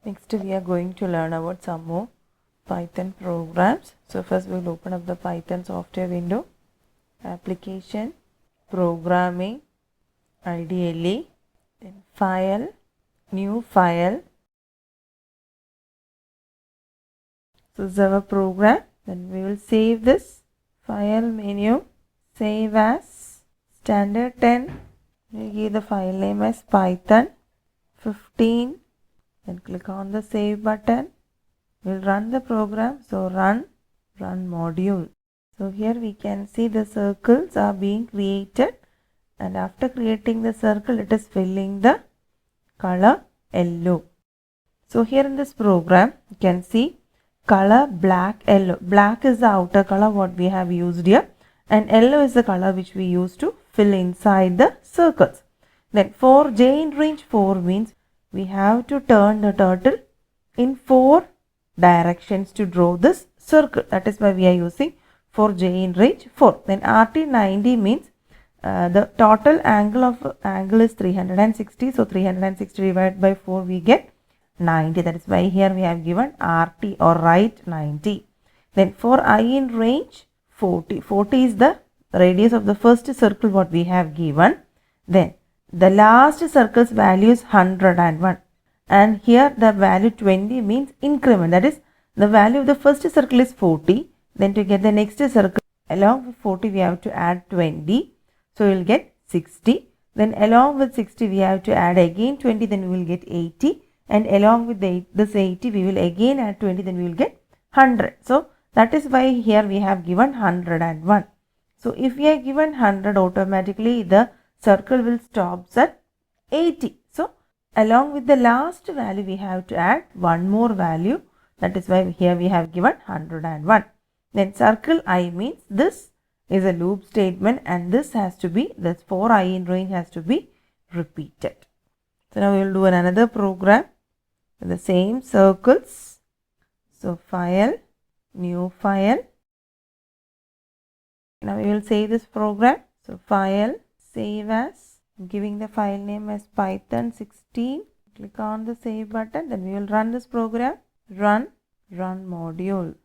Next we are going to learn about some more Python programs. So first we will open up the Python software window, application, programming, IDLE, then file, new file. So this is our program. Then we will save this file menu, save as standard 10. We give the file name as Python 15. Then click on the save button. We'll run the program. So run module. So here we can see the circles are being created, and after creating the circle it is filling the color yellow. So here in this program you can see color black, yellow. Black is the outer color what we have used here, and yellow is the color which we use to fill inside the circles. Then for j in range 4 means we have to turn the turtle in 4 directions to draw this circle. That is why we are using for j in range 4. Then RT 90 means the total angle is 360. So 360 divided by 4 we get 90. That is why here we have given RT or right 90. Then for I in range 40. 40 is the radius of the first circle what we have given. Then the last circle's value is 101. And here the value 20 means increment. That is the value of the first circle is 40. Then to get the next circle along with 40 we have to add 20. So we will get 60. Then along with 60 we have to add again 20. Then we will get 80. And along with this 80 we will again add 20. Then we will get 100. So that is why here we have given 101. So if we are given 100, automatically the circle will stop at 80. So along with the last value we have to add one more value. That is why here we have given 101. Then circle I means this is a loop statement, and this has to be, this for I in range has to be repeated. So now we will do another program with the same circles. So file, new file. Now we will save this program. So file, save as, giving the file name as Python 16. Click on the save button. Then we will run this program. Run module.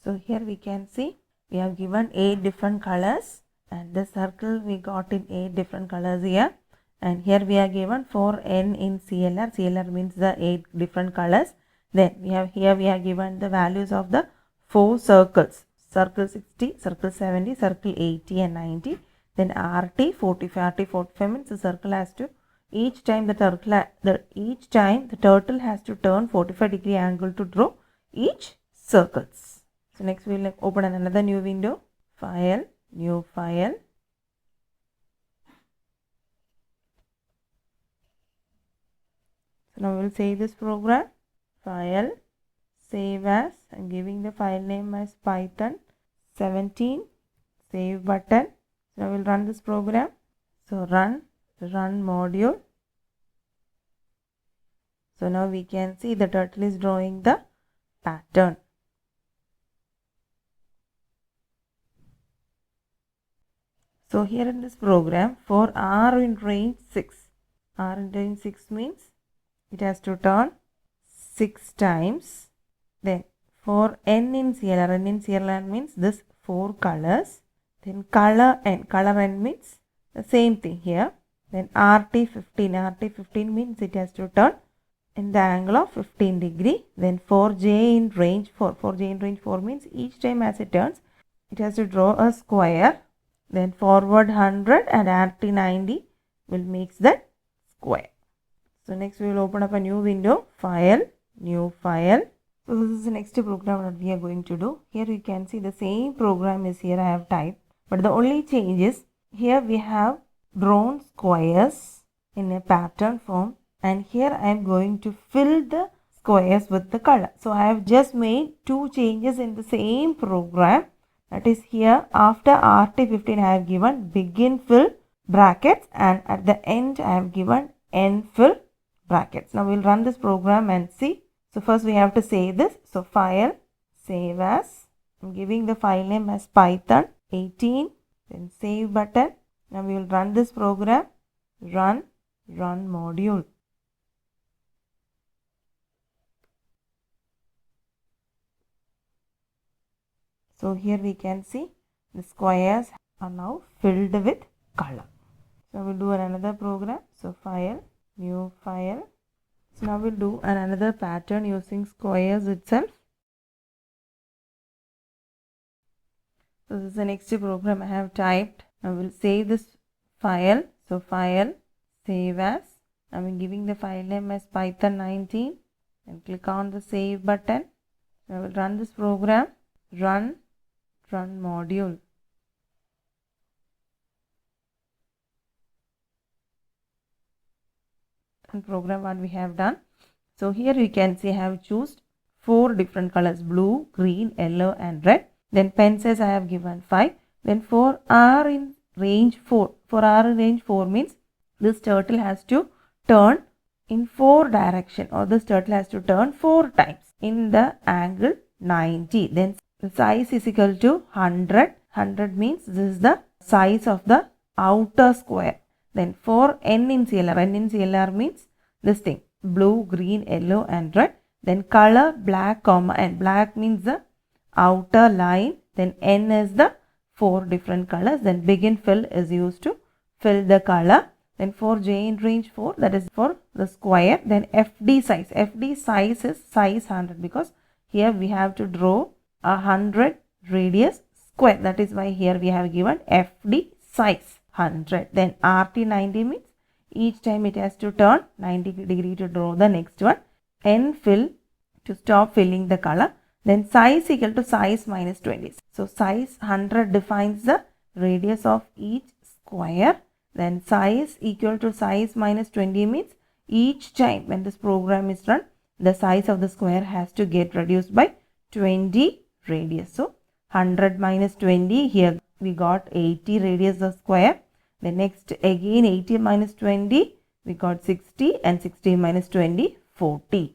So here we can see we have given 8 different colors, and the circle we got in 8 different colors here. And here we are given for n in CLR. CLR means the 8 different colors. Then we have here we are given the values of the 4 circles. Circle 60, circle 70, circle 80 and 90. Then RT 45. RT 45 means the circle has to, each time the turtle has to turn 45-degree angle to draw each circles. So next we will open another new window. File, new file. So now we will save this program. File, save as, and giving the file name as Python 17. Save button. So now we will run this program. So run module. So now we can see the turtle is drawing the pattern. So here in this program, for R in range 6, R in range 6 means it has to turn 6 times. Then for N in CLR means this 4 colors. Then color N means the same thing here. Then RT 15 means it has to turn in the angle of 15 degree. Then for J in range 4, means each time as it turns, it has to draw a square. Then forward 100 and RT 90 will make that square. So next we will open up a new window. File, new file. So this is the next program that we are going to do. Here you can see the same program is here I have typed. But the only change is here we have drawn squares in a pattern form. And here I am going to fill the squares with the color. So I have just made 2 changes in the same program. That is, here after RT15 I have given begin fill brackets, and at the end I have given end fill brackets. Now we will run this program and see. So first we have to save this. So file, save as. I'm giving the file name as Python 18. Then save button. Now we will run this program. Run module. So here we can see the squares are now filled with color. So we'll do another program. So file, new file. So now we'll do another pattern using squares itself. So this is the next program I have typed. Now we'll save this file. So file, save as. I'm giving the file name as Python 19 and click on the save button. I will run this program. Run module. And program what we have done. So here you can see I have chosen 4 different colors: blue, green, yellow and red. Then pen size I have given 5. Then for R in range 4. For R in range 4 means this turtle has to turn in 4 direction, or this turtle has to turn 4 times in the angle 90. Then the size is equal to 100. 100 means this is the size of the outer square. Then for N in CLR, N in CLR means this thing: blue, green, yellow and red. Then color black, comma, and black means the outer line. Then N is the 4 different colors. Then begin fill is used to fill the color. Then for J in range 4, that is for the square. Then FD size. FD size is size 100, because here we have to draw a 100 radius square. That is why here we have given FD size 100. Then RT 90 means each time it has to turn 90 degree to draw the next one. N fill to stop filling the color. Then size equal to size minus 20. So size 100 defines the radius of each square. Then size equal to size minus 20 means each time when this program is run, the size of the square has to get reduced by 20 radius. So 100 minus 20, here we got 80 radius of square. The next again 80 minus 20, we got 60, and 60 minus 20, 40.